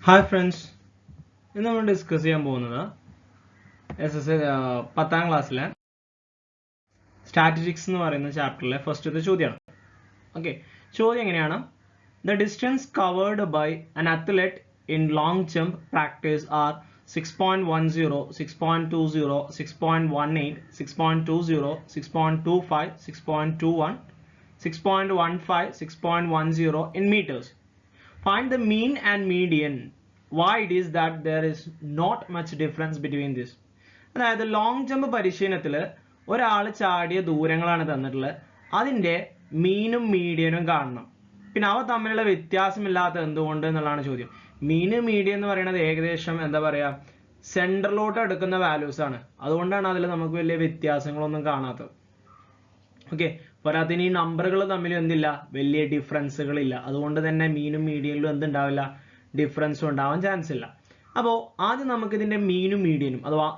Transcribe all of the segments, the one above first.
Hi friends, ഇന്ന് നമ്മൾ discuss ചെയ്യാൻ പോകുന്നത് പത്താം ക്ലാസ്സിലെ സ്റ്റാറ്റിസ്റ്റിക്സ് എന്ന് പറയുന്ന ചാപ്റ്ററിലെ ഫസ്റ്റത്തെ ചോദ്യമാണ്. ഓക്കെ, ചോദ്യം എങ്ങനെയാണ്? The distance covered by an athlete in long jump practice are 6.10, 6.20, 6.18, 6.20, 6.25, 6.21, 6.15, 6.10 in meters. Find the mean and median. Why it is that there is not much difference between this? അതായത് long jump പരിശീലനത്തിൽ ഒരാൾ ചാടിയ ദൂരങ്ങളാണ് തന്നിട്ടുള്ളത്. അതിൻ്റെ മീനും മീഡിയനും കാണണം. പിന്നെ അവ തമ്മിലുള്ള വ്യത്യാസമില്ലാത്ത എന്തുകൊണ്ട് എന്നുള്ളതാണ് ചോദ്യം. മീനും മീഡിയൻ എന്ന് പറയുന്നത് ഏകദേശം എന്താ പറയുക, സെൻറ്ററിലോട്ട് എടുക്കുന്ന വാല്യൂസ് ആണ്. അതുകൊണ്ടാണ് അതിൽ നമുക്ക് വലിയ വ്യത്യാസങ്ങളൊന്നും കാണാത്തത്. ഓക്കെ, പോരാത്തിന് ഈ നമ്പറുകൾ തമ്മിൽ എന്തില്ല, വലിയ ഡിഫറൻസുകൾ ഇല്ല. അതുകൊണ്ട് തന്നെ മീനും മീഡിയനിലും എന്തുണ്ടാവില്ല, ഡിഫറൻസും ഉണ്ടാവാൻ ചാൻസ് ഇല്ല. അപ്പോൾ ആദ്യം നമുക്ക് ഇതിന്റെ മീനും മീഡിയനും അഥവാ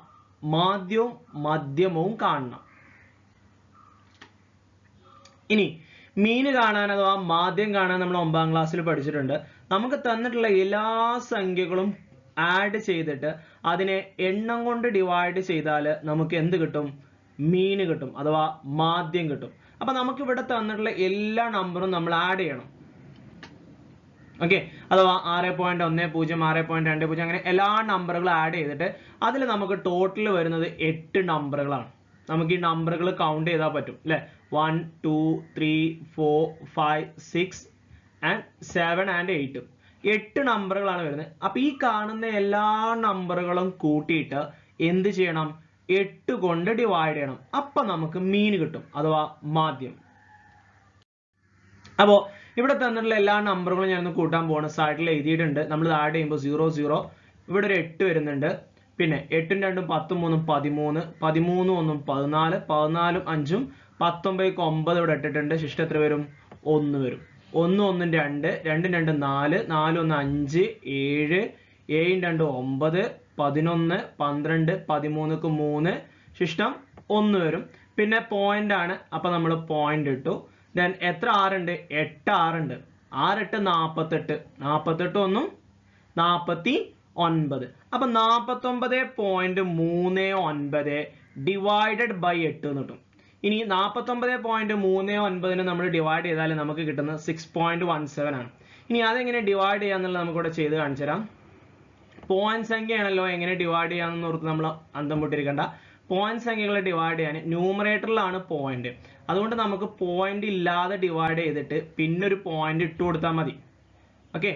മാധ്യവും മധ്യമവും കാണണം. ഇനി മീന് കാണാൻ അഥവാ മാധ്യം കാണാൻ നമ്മൾ 9ാം ക്ലാസ്സിൽ പഠിച്ചിട്ടുണ്ട്. നമുക്ക് തന്നിട്ടുള്ള എല്ലാ സംഖ്യകളും ആഡ് ചെയ്തിട്ട് അതിനെ എണ്ണം കൊണ്ട് ഡിവൈഡ് ചെയ്താൽ നമുക്ക് എന്ത് കിട്ടും? മീന് കിട്ടും അഥവാ മാധ്യം കിട്ടും. അപ്പൊ നമുക്ക് ഇവിടെ തന്നിട്ടുള്ള എല്ലാ നമ്പറും നമ്മൾ ആഡ് ചെയ്യണം. ഓക്കെ, അഥവാ 6.10, 6.20 അങ്ങനെ എല്ലാ നമ്പറുകളും ആഡ് ചെയ്തിട്ട് അതിൽ നമുക്ക് ടോട്ടൽ വരുന്നത് 8 നമ്പറുകളാണ്. നമുക്ക് ഈ നമ്പറുകൾ കൗണ്ട് ചെയ്താൽ പറ്റും അല്ലെ. 1, 2, 3, 4, 5, 6 and 7 and 8. 8 നമ്പറുകളാണ് വരുന്നത്. അപ്പൊ ഈ കാണുന്ന എല്ലാ നമ്പറുകളും കൂട്ടിയിട്ട് എന്ത് ചെയ്യണം? 8 കൊണ്ട് ഡിവൈഡ് ചെയ്യണം. അപ്പൊ നമുക്ക് മീൻ കിട്ടും അഥവാ മാധ്യം. അപ്പോ ഇവിടെ തന്നിട്ടുള്ള എല്ലാ നമ്പറുകളും ഞാനൊന്ന് കൂട്ടാൻ പോകണം. സൈഡിൽ എഴുതിയിട്ടുണ്ട്. നമ്മൾ ആഡ് ചെയ്യുമ്പോൾ 0, 0, ഇവിടെ ഒരു 8 വരുന്നുണ്ട്. പിന്നെ 8ഉം 2ഉം 10, 3ഉം 13, 13, 1ഉം 14, 14ഉം 5ഉം 19, 9 ഇവിടെ ഇട്ടിട്ടുണ്ട്. ശിഷ്ടം എത്ര വരും? 1 വരും. 1, 1, 2, 2, 2, 4, 4, 1, 5, 7, 7, 2, 9, 11, 12, 13ക്ക് 3, ശിഷ്ടം 1 വരും. പിന്നെ പോയിന്റ് ആണ്, അപ്പൊ നമ്മൾ പോയിന്റ് ഇട്ടു. ദെൻ എത്ര ആറുണ്ട്? 8 ആറുണ്ട്. 6, 8, 48, 48 ഒന്നും 49. അപ്പൊ 49.39 ഡിവൈഡഡ് ബൈ 8 എന്ന് കിട്ടും. ഇനി 49.39 നമ്മൾ ഡിവൈഡ് ചെയ്താൽ നമുക്ക് കിട്ടുന്നത് 6.17 ആണ്. ഇനി അതെങ്ങനെ ഡിവൈഡ് ചെയ്യാന്നുള്ളത് നമുക്ക് ഇവിടെ ചെയ്ത് കാണിച്ചു തരാം. പോയിന്റ് സംഖ്യയാണല്ലോ, എങ്ങനെ ഡിവൈഡ് ചെയ്യാമെന്ന് ഓർത്ത് നമ്മൾ അന്തം വിട്ടിരിക്കണ്ട. പോയിന്റ് സംഖ്യകളെ ഡിവൈഡ് ചെയ്യാൻ ന്യൂമറേറ്ററിലാണ് പോയിന്റ്. അതുകൊണ്ട് നമുക്ക് പോയിന്റ് ഇല്ലാതെ ഡിവൈഡ് ചെയ്തിട്ട് പിന്നെ ഒരു പോയിന്റ് ഇട്ട് കൊടുത്താൽ മതി. ഓക്കെ,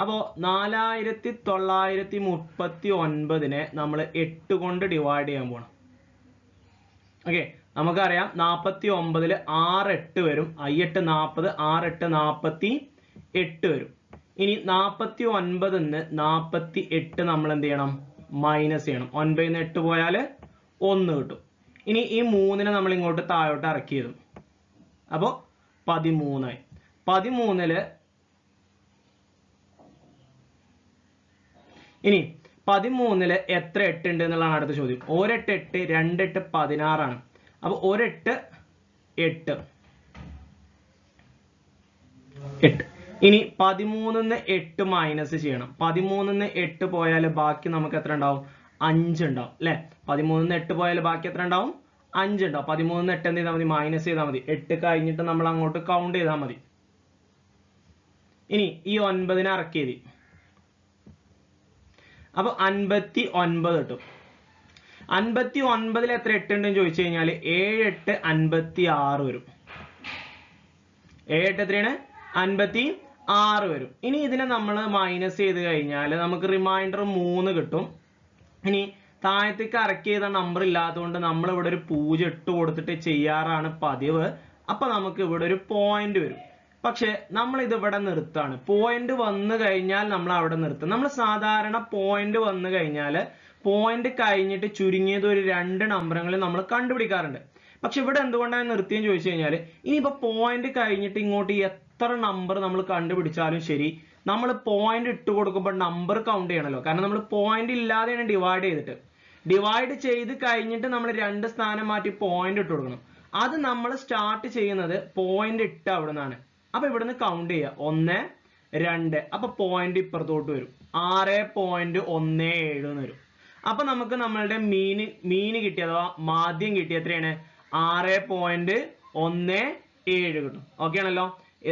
അപ്പോൾ 4939 നമ്മൾ 8 കൊണ്ട് ഡിവൈഡ് ചെയ്യാൻ പോകണം. ഓക്കെ, നമുക്കറിയാം 49 6 8 വരും. 8 40, 6 8 48 വരും. ഇനി 49 48 നമ്മൾ എന്ത് ചെയ്യണം? മൈനസ് ചെയ്യണം. 9 8 പോയാൽ 1 കിട്ടും. ഇനി ഈ 3നെ നമ്മൾ ഇങ്ങോട്ട് താഴോട്ട് ഇറക്കി ചെയ്തു. അപ്പോൾ 13 ആയി. 13 ഇനി 13 എത്ര 8 ഉണ്ട് എന്നുള്ളതാണ് അടുത്ത ചോദ്യം. 1 8 8, 2 8 16 ആണ്. അപ്പൊ 1 8 8 8. ഇനി 13 8 മൈനസ് ചെയ്യണം. 13 8 പോയാൽ ബാക്കി നമുക്ക് എത്ര ഉണ്ടാവും? 5 ഉണ്ടാവും അല്ലെ. 13 8 പോയാൽ ബാക്കി എത്ര ഉണ്ടാവും? 5 ഉണ്ടാവും. 13 8 എന്ത് ചെയ്താൽ മതി? മൈനസ് ചെയ്താൽ മതി. 8 കഴിഞ്ഞിട്ട് നമ്മൾ അങ്ങോട്ട് കൗണ്ട് ചെയ്താൽ മതി. ഇനി ഈ 9നെ ഇറക്കി എഴുതി. അപ്പൊ 59 കിട്ടും. 59 എത്ര 8 ഉണ്ടെന്ന് ചോദിച്ചു കഴിഞ്ഞാൽ 7 8 56 വരും. 7 8 എത്രയാണ്? 56 വരും. ഇനി ഇതിനെ നമ്മൾ മൈനസ് ചെയ്ത് കഴിഞ്ഞാൽ നമുക്ക് റിമൈൻഡർ 3 കിട്ടും. ഇനി താഴത്തേക്ക് ഇറക്കി ചെയ്ത നമ്പർ ഇല്ലാത്തതുകൊണ്ട് നമ്മൾ ഇവിടെ ഒരു 0 ഇട്ട് കൊടുത്തിട്ട് ചെയ്യാറാണ് പതിവ്. അപ്പൊ നമുക്ക് ഇവിടെ ഒരു പോയിന്റ് വരും. പക്ഷെ നമ്മൾ ഇത് ഇവിടെ നിർത്താണ്. പോയിന്റ് വന്നു കഴിഞ്ഞാൽ നമ്മൾ അവിടെ നിർത്തും. നമ്മൾ സാധാരണ പോയിന്റ് വന്നു കഴിഞ്ഞാൽ പോയിന്റ് കഴിഞ്ഞിട്ട് ചുരുങ്ങിയത് ഒരു 2 നമ്പറുകളിൽ നമ്മൾ കണ്ടുപിടിക്കാറുണ്ട്. പക്ഷെ ഇവിടെ എന്തുകൊണ്ടാണ് നിർത്തിയെന്ന് ചോദിച്ചു കഴിഞ്ഞാൽ ഇനിയിപ്പോ പോയിന്റ് കഴിഞ്ഞിട്ട് ഇങ്ങോട്ട് എത്ര നമ്പർ നമ്മൾ കണ്ടുപിടിച്ചാലും ശരി, നമ്മൾ പോയിന്റ് ഇട്ട് കൊടുക്കുമ്പോൾ നമ്പർ കൗണ്ട് ചെയ്യണമല്ലോ. കാരണം നമ്മൾ പോയിന്റ് ഇല്ലാതെയാണ് ഡിവൈഡ് ചെയ്ത് കഴിഞ്ഞിട്ട് നമ്മൾ 2 സ്ഥാനം മാറ്റി പോയിന്റ് ഇട്ട് കൊടുക്കണം. അത് നമ്മൾ സ്റ്റാർട്ട് ചെയ്യുന്നത് പോയിന്റ് ഇട്ട് അവിടെ നിന്നാണ്. അപ്പൊ ഇവിടുന്ന് കൗണ്ട് ചെയ്യുക. 1 2. അപ്പൊ പോയിന്റ് ഇപ്പുറത്തോട്ട് വരും 6.17 എന്ന് വരും. അപ്പൊ നമുക്ക് നമ്മളുടെ മീന് കിട്ടി അഥവാ മാധ്യം കിട്ടി എത്രയാണ് 6.17 കിട്ടും. ഓക്കെ ആണല്ലോ.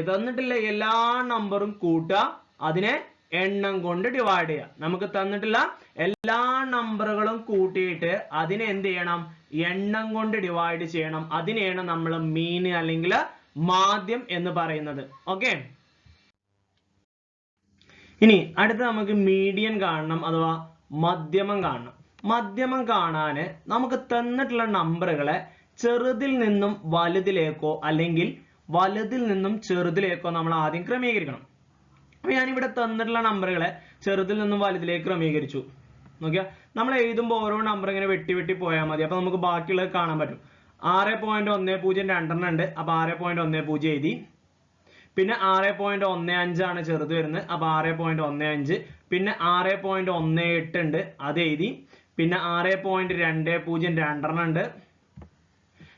തന്നിട്ടുള്ള എല്ലാ നമ്പറും കൂട്ടുക, അതിനെ എണ്ണം കൊണ്ട് ഡിവൈഡ് ചെയ്യുക. നമുക്ക് തന്നിട്ടുള്ള എല്ലാ നമ്പറുകളും കൂട്ടിയിട്ട് അതിനെ എന്ത് ചെയ്യണം, എണ്ണം കൊണ്ട് ഡിവൈഡ് ചെയ്യണം. അതിനെയാണ് നമ്മൾ മീൻ അല്ലെങ്കിൽ മാധ്യം എന്ന് പറയുന്നത്. ഓക്കെ. ഇനി അടുത്ത നമുക്ക് മീഡിയൻ കാണണം അഥവാ മധ്യമം കാണണം. മധ്യമം കാണാന് നമുക്ക് തന്നിട്ടുള്ള നമ്പറുകളെ ചെറുതിൽ നിന്നും വലുതിലേക്കോ അല്ലെങ്കിൽ വലുതിൽ നിന്നും ചെറുതിലേക്കോ നമ്മൾ ആദ്യം ക്രമീകരിക്കണം. അപ്പൊ ഞാനിവിടെ തന്നിട്ടുള്ള നമ്പറുകളെ ചെറുതിൽ നിന്നും വലുതിലേക്ക് ക്രമീകരിച്ചു. നോക്കിയാ നമ്മൾ എഴുതുമ്പോൾ ഓരോ നമ്പർ ഇങ്ങനെ വെട്ടി വെട്ടി പോയാൽ മതി. അപ്പൊ നമുക്ക് ബാക്കിയുള്ളത് കാണാൻ പറ്റും. 6.10 രണ്ടെണ്ണം ഉണ്ട്. അപ്പൊ 6.10 എഴുതി. പിന്നെ 6.15 ആണ് ചെറുത് വരുന്നത്. അപ്പൊ 6.15. പിന്നെ 6.18 ഉണ്ട്, അത് എഴുതി. പിന്നെ 6.20 രണ്ടെണ്ണം ഉണ്ട്.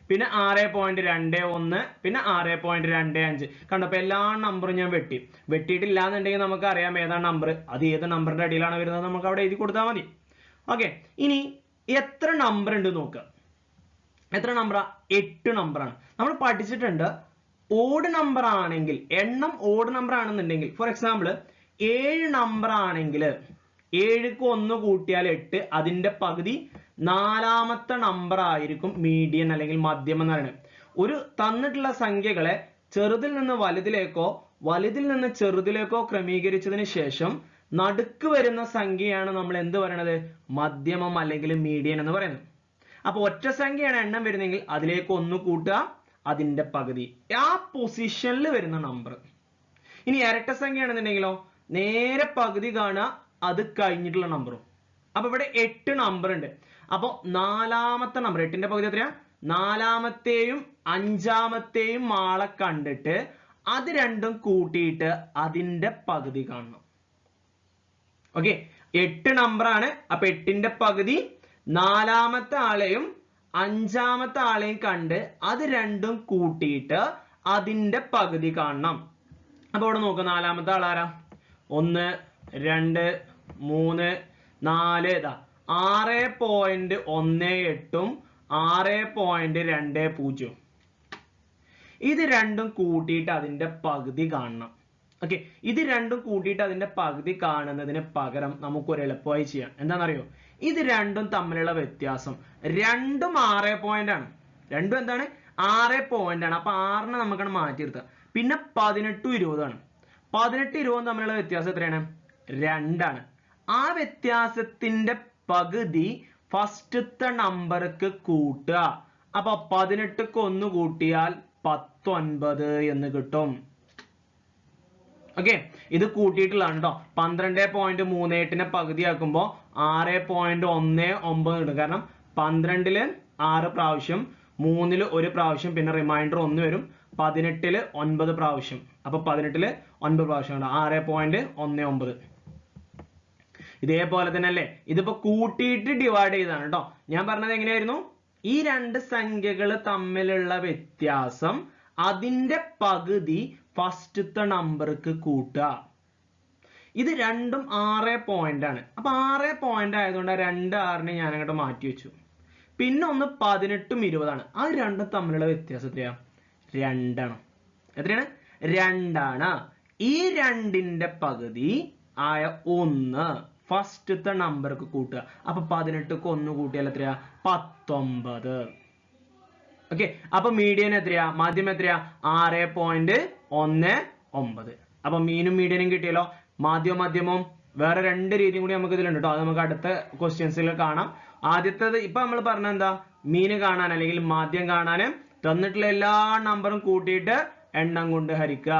പിന്നെ 6.21, പിന്നെ 6.25. കണ്ടപ്പോ എല്ലാ നമ്പറും ഞാൻ വെട്ടിയിട്ടില്ല എന്നുണ്ടെങ്കിൽ നമുക്ക് അറിയാം ഏതാണ് നമ്പർ, അത് ഏത് നമ്പറിന്റെ അടിയിലാണ് വരുന്നത് നമുക്ക് അവിടെ എഴുതി കൊടുത്താൽ മതി. ഓക്കെ. ഇനി എത്ര നമ്പർ ഉണ്ട് നോക്കുക. എത്ര നമ്പറാ? 8 നമ്പറാണ്. നമ്മൾ പഠിച്ചിട്ടുണ്ട് ഓഡ് നമ്പർ ആണെങ്കിൽ, എണ്ണം ഓഡ് നമ്പർ ആണെന്നുണ്ടെങ്കിൽ, ഫോർ എക്സാമ്പിൾ 7 നമ്പർ ആണെങ്കിൽ 7ക്ക് 1 കൂട്ടിയാൽ 8, അതിന്റെ പകുതി 4ാമത്തെ നമ്പർ ആയിരിക്കും മീഡിയൻ അല്ലെങ്കിൽ മധ്യമം എന്ന് പറയുന്നത്. ഒരു തന്നിട്ടുള്ള സംഖ്യകളെ ചെറുതിൽ നിന്ന് വലുതിലേക്കോ വലുതിൽ നിന്ന് ചെറുതിലേക്കോ ക്രമീകരിച്ചതിന് ശേഷം നടുക്ക് വരുന്ന സംഖ്യയാണ് നമ്മൾ എന്ത് പറയണത്, മധ്യമം അല്ലെങ്കിൽ മീഡിയൻ എന്ന് പറയുന്നത്. അപ്പൊ ഒറ്റ സംഖ്യയാണ് എണ്ണം വരുന്നെങ്കിൽ അതിലേക്ക് 1 കൂട്ടുക, അതിന്റെ പകുതി, ആ പൊസിഷനിൽ വരുന്ന നമ്പർ. ഇനി ഇരട്ട സംഖ്യ ആണെന്നുണ്ടെങ്കിലോ നേരെ പകുതി കാണുക, അത് കഴിഞ്ഞിട്ടുള്ള നമ്പറും. അപ്പൊ ഇവിടെ 8 നമ്പർ ഉണ്ട്. അപ്പൊ 4ാമത്തെ നമ്പർ, 8ന്റെ പകുതി എത്രയാ, 4ാമത്തെയും 5ാമത്തെയും ആളെ കണ്ടിട്ട് അത് രണ്ടും കൂട്ടിയിട്ട് അതിന്റെ പകുതി കാണണം. ഓക്കെ. 8 നമ്പർ ആണ്. അപ്പൊ 8ന്റെ പകുതി 4ാമത്തെ ആളെയും 5ാമത്തെ ആളെയും കണ്ട് അത് രണ്ടും കൂട്ടിയിട്ട് അതിന്റെ പകുതി കാണണം. അപ്പൊ ഇവിടെ നോക്കുക, 4ാമത്തെ ആളാരാ, 1, 2, 3, 4, 6.18 6.20. ഇത് രണ്ടും കൂട്ടിയിട്ട് അതിന്റെ പകുതി കാണണം. ഓക്കെ. ഇത് രണ്ടും കൂട്ടിയിട്ട് അതിന്റെ പകുതി കാണുന്നതിന് പകരം നമുക്ക് ഒരു എളുപ്പമായി ചെയ്യാം. എന്താണെന്നറിയോ, ഇത് രണ്ടും തമ്മിലുള്ള വ്യത്യാസം, രണ്ടും 6 പോയിന്റ് ആണ്. രണ്ടും എന്താണ്, 6 പോയിന്റ് ആണ്. അപ്പൊ 6നെ നമുക്കാണ് മാറ്റി നിർത്തുക. പിന്നെ 18 20 ആണ്. 18 20 തമ്മിലുള്ള വ്യത്യാസം എത്രയാണ്, 2 ആണ്. ആ വ്യത്യാസത്തിന്റെ പകുതി ഫസ്റ്റത്തെ നമ്പർക്ക് കൂട്ടുക. അപ്പൊ 18ക്ക് 1 കൂട്ടിയാൽ 19 എന്ന് കിട്ടും. ഓക്കെ. ഇത് കൂട്ടിയിട്ടുള്ളതാണ് കേട്ടോ. 12.38 പകുതിയാക്കുമ്പോ 6.19 കിട്ടും. കാരണം 12ല് 6 പ്രാവശ്യം, 3ല് 1 പ്രാവശ്യം, പിന്നെ റിമൈൻഡർ 1 വരും. 18ല് 9 പ്രാവശ്യം. അപ്പൊ 18ല് 9 പ്രാവശ്യം 6.19. ഇതേപോലെ തന്നെ അല്ലേ, ഇതിപ്പോ കൂട്ടിയിട്ട് ഡിവൈഡ് ചെയ്താണ് കേട്ടോ. ഞാൻ പറഞ്ഞത് എങ്ങനെയായിരുന്നു, ഈ രണ്ട് സംഖ്യകൾ തമ്മിലുള്ള വ്യത്യാസം അതിന്റെ പകുതി ഫസ്റ്റത്തെ നമ്പർക്ക് കൂട്ടുക. ഇത് രണ്ടും 6 പോയിന്റ് ആണ്. അപ്പൊ 6 പോയിന്റ് ആയതുകൊണ്ട് 2 6നെ ഞാൻ അങ്ങോട്ട് മാറ്റി വെച്ചു. പിന്നെ ഒന്ന് 18ഉം 20 ആണ്. അത് രണ്ടും തമ്മിലുള്ള വ്യത്യാസം എത്രയാ, 2 ആണ്. എത്രയാണ്, 2 ആണ്. ഈ 2ന്റെ പകുതി ആയ 1 ഫസ്റ്റത്തെ നമ്പർക്ക് കൂട്ടുക. അപ്പൊ 18ക്ക് 1 കൂട്ടിയാൽ എത്രയാ, 19. ഓക്കെ. അപ്പൊ മീഡിയൻ എത്രയാ, മാധ്യമം എത്രയാ, 6.19. അപ്പൊ മീനും മീഡിയനും കിട്ടിയല്ലോ. മാധ്യമവും വേറെ 2 രീതിയും കൂടി നമുക്ക് ഇതിലുണ്ട് കേട്ടോ. അത് നമുക്ക് അടുത്ത ക്വസ്റ്റ്യൻസിൽ കാണാം. ആദ്യത്തേത് ഇപ്പൊ നമ്മൾ പറഞ്ഞ എന്താ, മീന് കാണാൻ അല്ലെങ്കിൽ മാധ്യം കാണാന് തന്നിട്ടുള്ള എല്ലാ നമ്പറും കൂട്ടിയിട്ട് എണ്ണം കൊണ്ട് ഹരിക്കുക.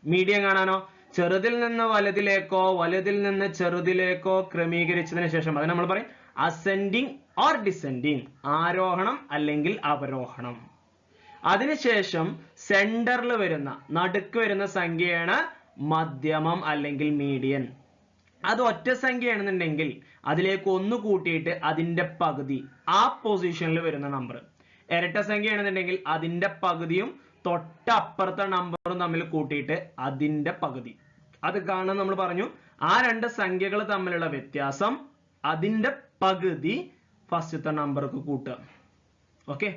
മീഡിയം കാണാനോ ചെറുതിൽ നിന്ന് വലുതിലേക്കോ വലുതിൽ നിന്ന് ചെറുതിലേക്കോ ക്രമീകരിച്ചതിന് ശേഷം അത് നമ്മൾ പറയും അസെൻഡിങ് ഓർ ഡിസെൻഡിങ്, ആരോഹണം അല്ലെങ്കിൽ അവരോഹണം. അതിനുശേഷം സെന്ററിൽ വരുന്ന നടുക്ക് വരുന്ന സംഖ്യയാണ് മധ്യമം അല്ലെങ്കിൽ മീഡിയൻ. അത് ഒറ്റ സംഖ്യയാണെന്നുണ്ടെങ്കിൽ അതിലേക്ക് 1 കൂട്ടിയിട്ട് അതിന്റെ പകുതി, ആ പൊസിഷനിൽ വരുന്ന നമ്പർ. ഇരട്ട സംഖ്യയാണെന്നുണ്ടെങ്കിൽ അതിന്റെ പകുതിയും തൊട്ടപ്പുറത്തെ നമ്പറും തമ്മിൽ കൂട്ടിയിട്ട് അതിന്റെ പകുതി. അത് കാണാൻ നമ്മൾ പറഞ്ഞു ആ രണ്ട് സംഖ്യകൾ തമ്മിലുള്ള വ്യത്യാസം അതിന്റെ പകുതി ഫസ്റ്റത്തെ നമ്പർക്ക് കൂട്ടുക. ഓക്കെ